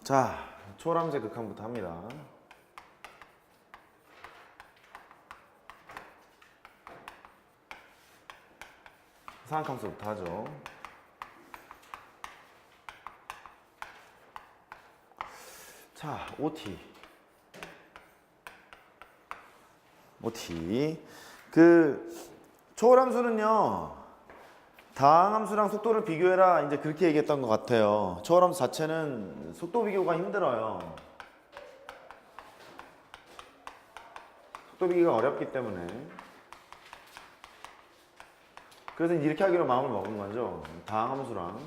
자, 초월함수의 극한부터 합니다. 상악함수부터 하죠. 자, OT. 초월함수는요, 다항함수랑 속도를 비교해라. 이제 그렇게 얘기했던 것 같아요. 초월함수 자체는 속도 비교가 힘들어요. 속도 비교가 어렵기 때문에. 그래서 이렇게 하기로 마음을 먹은 거죠. 다항함수랑.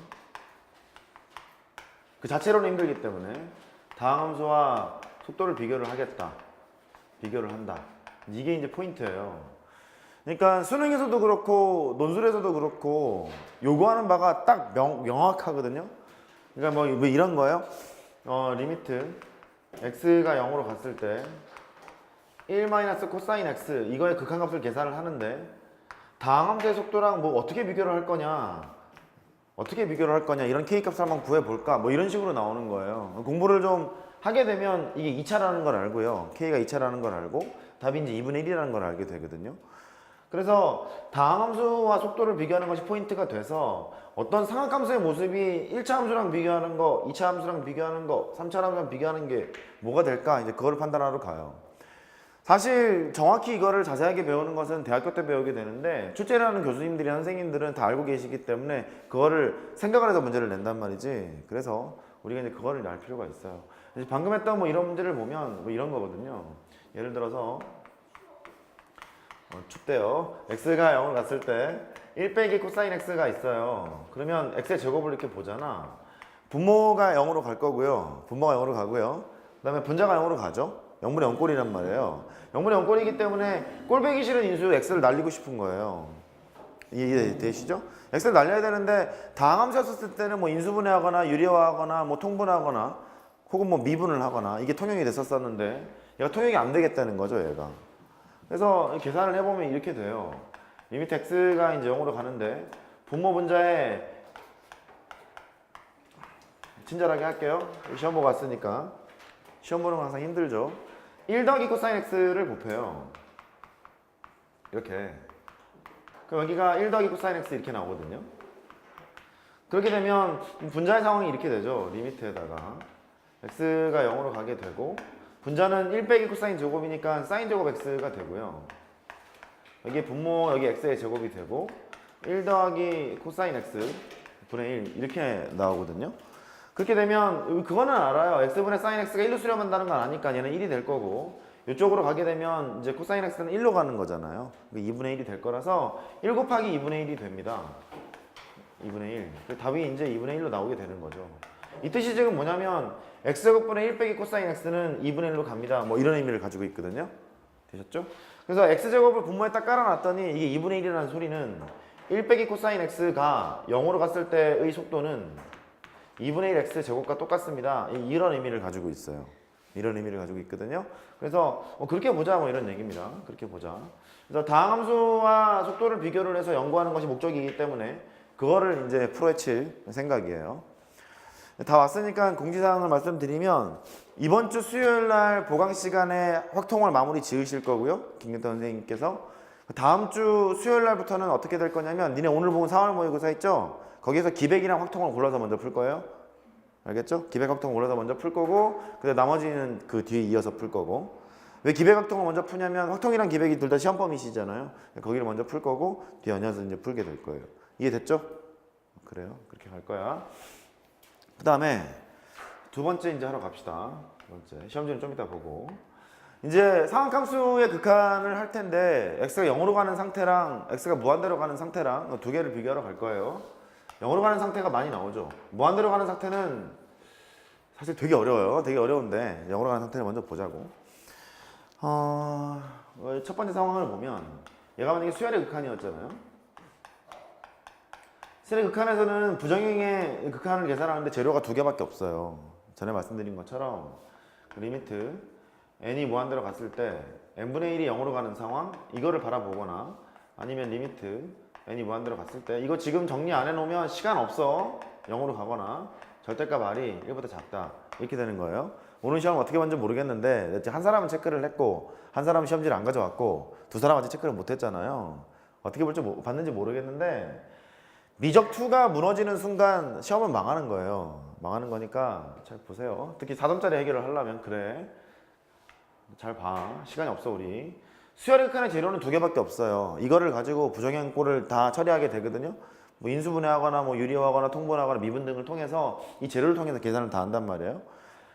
그 자체로는 힘들기 때문에 다항함수와 속도를 비교를 하겠다. 비교를 한다. 이게 이제 포인트예요. 그러니까 수능에서도 그렇고 논술에서도 그렇고 요구하는 바가 딱 명확하거든요. 그러니까 뭐 이런 거예요. 리미트 x가 0으로 갔을 때 1 코사인 x 이거의 극한값을 계산을 하는데 다항함수의 속도랑 뭐 어떻게 비교를 할 거냐 이런 k값을 한번 구해볼까 뭐 이런 식으로 나오는 거예요. 공부를 좀 하게 되면 이게 2차라는 걸 알고요. k가 2차라는 걸 알고 답이 이제 2분의 1이라는 걸 알게 되거든요. 그래서 다항함수와 속도를 비교하는 것이 포인트가 돼서 어떤 상악함수의 모습이 1차 함수랑 비교하는 거, 2차 함수랑 비교하는 거, 3차 함수랑 비교하는 게 뭐가 될까? 이제 그거를 판단하러 가요. 사실 정확히 이거를 자세하게 배우는 것은 대학교 때 배우게 되는데 출제를 교수님들이 선생님들은 다 알고 계시기 때문에 그거를 생각을 해서 문제를 낸단 말이지. 그래서 우리가 이제 그거를 알 필요가 있어요. 방금 했던 뭐 이런 문제를 보면 뭐 이런 거거든요. 예를 들어서 춥대요. x가 0을 갔을 때 1 빼기 코사인 x가 있어요. 그러면 x의 제곱을 이렇게 보잖아. 분모가 0으로 갈 거고요. 분모가 0으로 가고요. 그 다음에 분자가 0으로 가죠. 0분의 0꼴이란 말이에요. 0분의 0꼴이기 때문에 꼴배기 싫은 인수 x를 날리고 싶은 거예요. 이해되시죠? x를 날려야 되는데 다항함수였을 때는 뭐 인수분해하거나 유리화하거나 뭐 통분하거나 혹은 뭐 미분을 하거나 이게 통용이 됐었는데 얘가 통용이 안 되겠다는 거죠, 얘가. 그래서 계산을 해보면 이렇게 돼요. 리미트 x가 이제 0으로 가는데 분모 분자에 친절하게 할게요. 시험 보고 왔으니까. 시험 보는 건 항상 힘들죠. 1 더하기 코사인 x를 곱해요. 이렇게. 그럼 여기가 1 더하기 코사인 x 이렇게 나오거든요. 그렇게 되면 분자의 상황이 이렇게 되죠. 리미트에다가 x가 0으로 가게 되고 분자는 1 빼기 코사인 제곱이니까 사인 제곱 x가 되고요. 여기 분모 여기 x의 제곱이 되고 1 더하기 코사인 x 분의 1 이렇게 나오거든요. 그렇게 되면 그거는 알아요. x분의 사인 x가 1로 수렴한다는 건 아니까 얘는 1이 될 거고 이쪽으로 가게 되면 이제 코사인 x는 1로 가는 거잖아요. 2분의 1이 될 거라서 1 곱하기 2분의 1이 됩니다. 2분의 1. 답이 이제 2분의 1로 나오게 되는 거죠. 이 뜻이 지금 뭐냐면 x제곱분의 1 빼기 코사인 x는 2분의 1로 갑니다. 뭐 이런 의미를 가지고 있거든요. 되셨죠? 그래서 x제곱을 분모에 딱 깔아놨더니 이게 2분의 1이라는 소리는 1 빼기 코사인 x가 0으로 갔을 때의 속도는 2분의 1 x제곱과 똑같습니다. 이런 의미를 가지고 있어요. 이런 의미를 가지고 있거든요. 그래서 그렇게 보자 뭐 이런 얘기입니다. 그렇게 보자. 그래서 다항함수와 속도를 비교를 해서 연구하는 것이 목적이기 때문에 그거를 이제 풀어헤칠 생각이에요. 다 왔으니까 공지사항을 말씀드리면 이번 주 수요일 날 보강 시간에 확통을 마무리 지으실 거고요. 김경태 선생님께서 다음 주 수요일 날부터는 어떻게 될 거냐면 니네 오늘 본 4월 모의고사 있죠? 거기에서 기백이랑 확통을 골라서 먼저 풀 거예요. 알겠죠? 기백 확통을 골라서 먼저 풀 거고 근데 나머지는 그 뒤에 이어서 풀 거고 왜 기백 확통을 먼저 푸냐면 확통이랑 기백이 둘 다 시험 범위시잖아요. 거기를 먼저 풀 거고 뒤에 얹어서 이제 풀게 될 거예요. 이해됐죠? 그래요. 그렇게 갈 거야. 그 다음에 두 번째 이제 하러 갑시다. 두 번째 시험지는 좀 이따 보고 이제 상악함수의 극한을 할 텐데 x가 0으로 가는 상태랑 x가 무한대로 가는 상태랑 두 개를 비교하러 갈 거예요. 0으로 가는 상태가 많이 나오죠. 무한대로 가는 상태는 사실 되게 어려워요. 되게 어려운데 0으로 가는 상태를 먼저 보자고. 첫 번째 상황을 보면 얘가 만약에 수열의 극한이었잖아요. 수열의 극한에서는 부정행의 극한을 계산하는데 재료가 두 개밖에 없어요. 전에 말씀드린 것처럼 리미트 n이 무한대로 갔을 때 n분의 1이 0으로 가는 상황 이거를 바라보거나 아니면 리미트 n이 무한대로 갔을 때 이거 지금 정리 안 해놓으면 시간 없어. 0으로 가거나 절대값 r이 1보다 작다 이렇게 되는 거예요. 오늘 시험은 어떻게 봤는지 모르겠는데 한 사람은 체크를 했고 한 사람은 시험지를 안 가져왔고 두 사람은 아직 체크를 못 했잖아요. 어떻게 봤는지 모르겠는데 미적 2가 무너지는 순간 시험은 망하는 거예요. 망하는 거니까 잘 보세요. 특히 4점짜리 해결을 하려면 그래. 잘 봐. 시간이 없어 우리. 수열의 칸의 재료는 2개밖에 없어요. 이거를 가지고 부정행꼴을 다 처리하게 되거든요. 뭐 인수분해하거나 뭐 유리화하거나 통분하거나 미분 등을 통해서 이 재료를 통해서 계산을 다 한단 말이에요.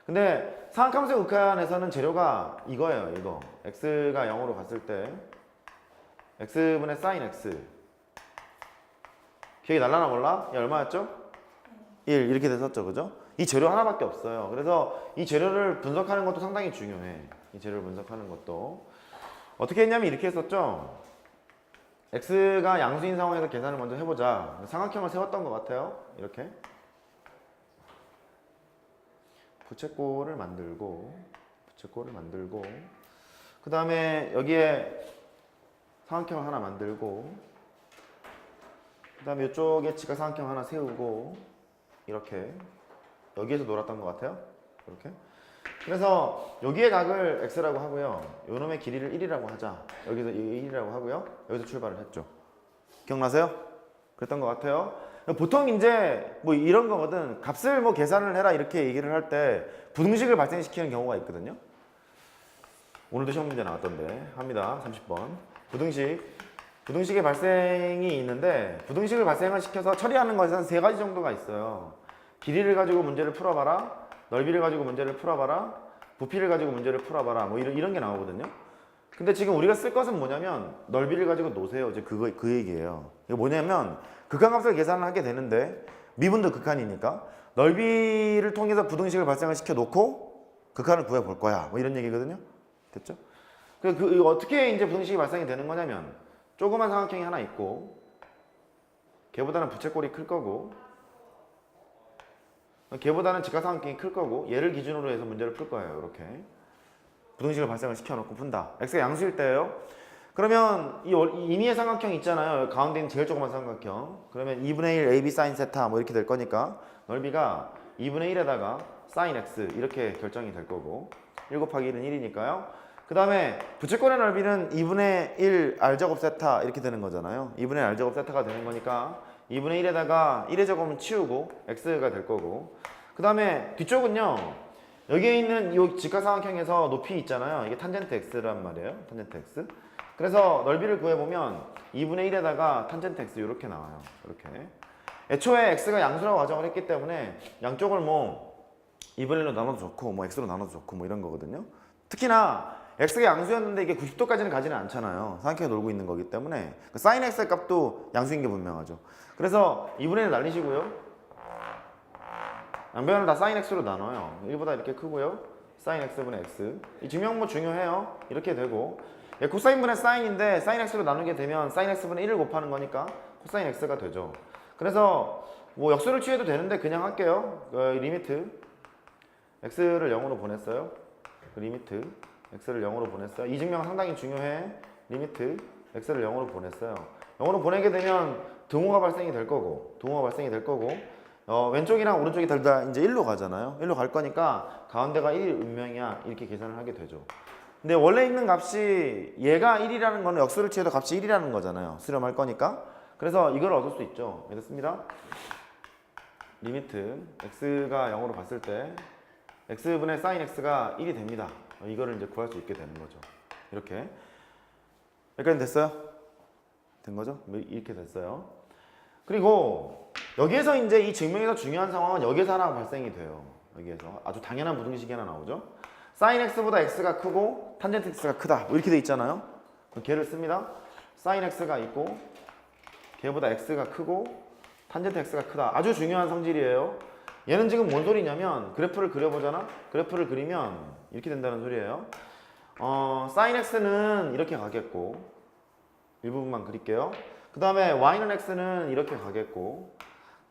근데 상함수의 극한에서는 재료가 이거예요. 이거. x가 0으로 갔을 때 x분의 sin x 기억이 날라나 몰라? 얘 얼마였죠? 1 이렇게 됐었죠. 그죠? 이 재료 하나밖에 없어요. 그래서 이 재료를 분석하는 것도 상당히 중요해. 이 재료를 분석하는 것도. 어떻게 했냐면 이렇게 했었죠. x가 양수인 상황에서 계산을 먼저 해보자. 삼각형을 세웠던 것 같아요. 이렇게. 부채꼴을 만들고 그 다음에 여기에 삼각형을 하나 만들고 그 다음에 이쪽에 직각삼각형 하나 세우고 이렇게 여기에서 놀았던 것 같아요. 이렇게. 그래서 여기의 각을 x라고 하고요. 요놈의 길이를 1이라고 하자. 여기서 1이라고 하고요. 여기서 출발을 했죠. 기억나세요? 그랬던 것 같아요. 보통 이제 뭐 이런 거거든. 값을 뭐 계산을 해라 이렇게 얘기를 할 때 부등식을 발생시키는 경우가 있거든요. 오늘도 시험 문제 나왔던데 합니다. 30번. 부등식의 발생이 있는데 부등식을 발생을 시켜서 처리하는 것에는 3가지 정도가 있어요. 길이를 가지고 문제를 풀어봐라. 넓이를 가지고 문제를 풀어봐라. 부피를 가지고 문제를 풀어봐라. 뭐 이런 게 나오거든요. 근데 지금 우리가 쓸 것은 뭐냐면 넓이를 가지고 노세요. 이제 그 얘기예요. 이거 뭐냐면 극한값을 계산을 하게 되는데 미분도 극한이니까 넓이를 통해서 부등식을 발생을 시켜 놓고 극한을 구해 볼 거야. 뭐 이런 얘기거든요. 됐죠? 어떻게 이제 부등식이 발생이 되는 거냐면 조그만 삼각형이 하나 있고 걔보다는 부채꼴이 클 거고 걔보다는 직각삼각형이 클 거고 얘를 기준으로 해서 문제를 풀 거예요. 이렇게 부등식을 발생을 시켜놓고 푼다. x가 양수일 때예요. 그러면 이 임의의 삼각형 있잖아요. 가운데 있는 제일 조그만 삼각형. 그러면 2분의 1 ab sin 세타 뭐 이렇게 될 거니까 넓이가 2분의 1에다가 sin x 이렇게 결정이 될 거고 1 곱하기 1은 1이니까요. 그 다음에 부채꼴의 넓이는 2분의 1 r제곱 세타 이렇게 되는 거잖아요. 2분의 1 r제곱 세타가 되는 거니까 2분의 1에다가 1의 제곱은 치우고 x가 될 거고 그 다음에 뒤쪽은요. 여기에 있는 이 직각삼각형에서 높이 있잖아요. 이게 탄젠트 x란 말이에요. 탄젠트 x. 그래서 넓이를 구해보면 2분의 1에다가 탄젠트 x 이렇게 나와요. 이렇게. 애초에 x가 양수라고 가정을 했기 때문에 양쪽을 뭐 2분의 1로 나눠도 좋고 뭐 x로 나눠도 좋고 뭐 이런 거거든요. 특히나 x가 양수였는데 이게 90도까지는 가지는 않잖아요. 삼각형에 놀고 있는 거기 때문에 그 sin x의 값도 양수인 게 분명하죠. 그래서 2분의 1 날리시고요. 양변을 다 sin x로 나눠요. 1보다 이렇게 크고요. sin x분의 x. 이 증명모 중요해요. 이렇게 되고 코사인분의 사인인데 sin x로 나누게 되면 sin x분의 1을 곱하는 거니까 코사인 x가 되죠. 그래서 뭐 역수를 취해도 되는데 그냥 할게요. 리미트 x를 0으로 보냈어요. 리미트 x를 0으로 보냈어요. 이 증명은 상당히 중요해. 리미트 x를 0으로 보냈어요. 0으로 보내게 되면 등호가 발생이 될 거고 왼쪽이랑 오른쪽이 다 이제 1로 가잖아요. 1로 갈 거니까 가운데가 1이 운명이야. 이렇게 계산을 하게 되죠. 근데 원래 있는 값이 얘가 1이라는 거는 역수를 취해도 값이 1이라는 거잖아요. 수렴할 거니까. 그래서 이걸 얻을 수 있죠. 됐습니다. 리미트 x가 0으로 갔을 때 x분의 sin x가 1이 됩니다. 이거를 이제 구할 수 있게 되는 거죠. 이렇게. 여기까지 됐어요? 된 거죠? 이렇게 됐어요. 그리고 여기에서 이제 이 증명에서 중요한 상황은 여기에서 하나 발생이 돼요. 여기에서 아주 당연한 부등식이 하나 나오죠. sin x보다 x가 크고 탄젠트 x가 크다. 뭐 이렇게 돼 있잖아요. 그럼 걔를 씁니다. sin x가 있고 걔보다 x가 크고 탄젠트 x가 크다. 아주 중요한 성질이에요. 얘는 지금 뭔 소리냐면 그래프를 그려보잖아. 그래프를 그리면 이렇게 된다는 소리예요. sin x는 이렇게 가겠고 일부분만 그릴게요. 그 다음에 y는 x는 이렇게 가겠고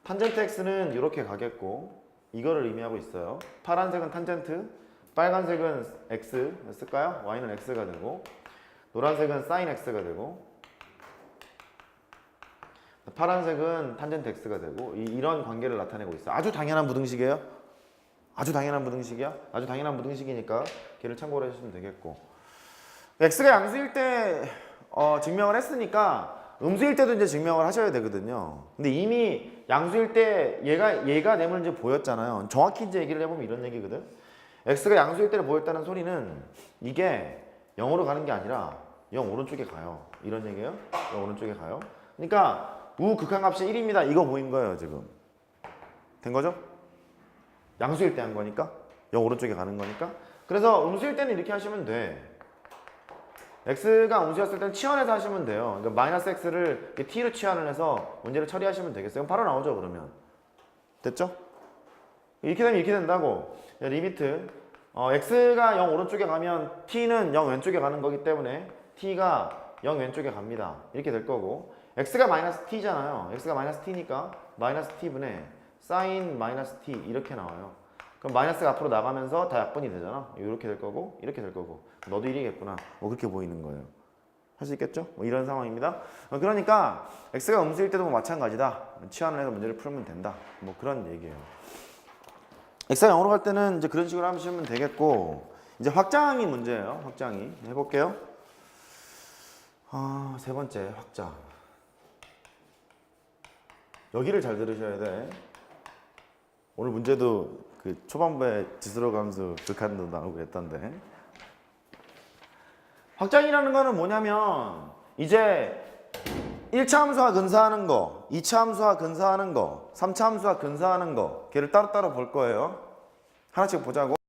탄젠트 x는 이렇게 가겠고 이거를 의미하고 있어요. 파란색은 탄젠트, 빨간색은 x 쓸까요? y는 x가 되고 노란색은 sin x가 되고 파란색은 탄젠트 x가 되고 이런 관계를 나타내고 있어. 아주 당연한 부등식이에요. 아주 당연한 부등식이야. 아주 당연한 부등식이니까 걔를 참고를 해주시면 되겠고, x가 양수일 때 증명을 했으니까 음수일 때도 이제 증명을 하셔야 되거든요. 근데 이미 양수일 때 얘가 내 문제 보였잖아요. 정확히 이제 얘기를 해보면 이런 얘기거든. x가 양수일 때를 보였다는 소리는 이게 0으로 가는 게 아니라 0 오른쪽에 가요. 이런 얘기예요. 0 오른쪽에 가요. 그러니까 우극한값이 1입니다. 이거 보인 거예요, 지금. 된 거죠? 양수일 때 한 거니까. 0 오른쪽에 가는 거니까. 그래서 음수일 때는 이렇게 하시면 돼. x가 음수였을 때는 치환해서 하시면 돼요. 그러니까 마이너스 x를 t로 치환을 해서 문제를 처리하시면 되겠어요. 그럼 바로 나오죠, 그러면. 됐죠? 이렇게 되면 이렇게 된다고. 리미트 x가 0 오른쪽에 가면 t는 0 왼쪽에 가는 거기 때문에 t가 0 왼쪽에 갑니다. 이렇게 될 거고, x가 마이너스 t잖아요. x가 마이너스 t니까 마이너스 t분의 사인 마이너스 t 이렇게 나와요. 그럼 마이너스가 앞으로 나가면서 다 약분이 되잖아. 이렇게 될 거고 이렇게 될 거고, 너도 1이겠구나. 뭐 그렇게 보이는 거예요. 할 수 있겠죠? 뭐 이런 상황입니다. 그러니까 x가 음수일 때도 뭐 마찬가지다. 치환을 해서 문제를 풀면 된다. 뭐 그런 얘기예요. x가 0으로 갈 때는 이제 그런 식으로 하시면 되겠고, 이제 확장이 문제예요. 확장이 해볼게요. 세 번째 확장. 여기를 잘 들으셔야 돼. 오늘 문제도 그 초반부에 지수로 감수 극한도 나오고 했던데, 확장이라는 거는 뭐냐면 이제 1차 함수와 근사하는 거, 2차 함수와 근사하는 거, 3차 함수와 근사하는 거, 걔를 따로따로 볼 거예요. 하나씩 보자고.